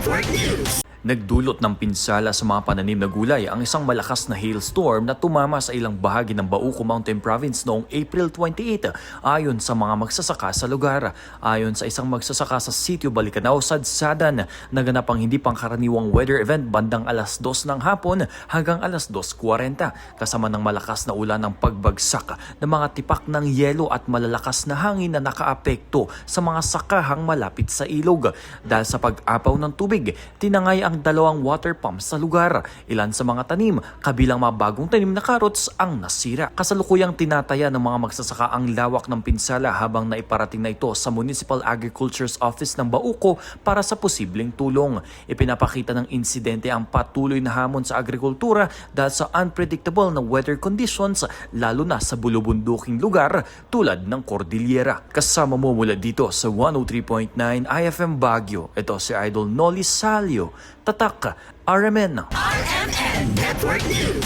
Network News. Nagdulot ng pinsala sa mga pananim na gulay ang isang malakas na hailstorm na tumama sa ilang bahagi ng Bauco Mountain Province noong April 28 ayon sa mga magsasaka sa lugar. Ayon sa isang magsasaka sa sitio Balicanao, Sadsadan, naganap ang hindi pangkaraniwang weather event bandang alas 2 ng hapon hanggang alas 2:40 kasama ng malakas na ulan ng pagbagsak ng mga tipak ng yelo at malalakas na hangin na nakaapekto sa mga sakahang malapit sa ilog. Dahil sa pag-apaw ng tubig, tinangay ang dalawang water pumps sa lugar. Ilan sa mga tanim, kabilang mga bagong tanim na carrots ang nasira. Kasalukuyang tinataya ng mga magsasaka ang lawak ng pinsala habang naiparating na ito sa Municipal Agriculture's Office ng Bauco para sa posibleng tulong. Ipinapakita ng insidente ang patuloy na hamon sa agrikultura dahil sa unpredictable na weather conditions lalo na sa bulubunduking lugar tulad ng Cordillera. Kasama mo mula dito sa 103.9 IFM Baguio. Ito si Idol Noli Salio. Tatak, RMN. RMN Network News.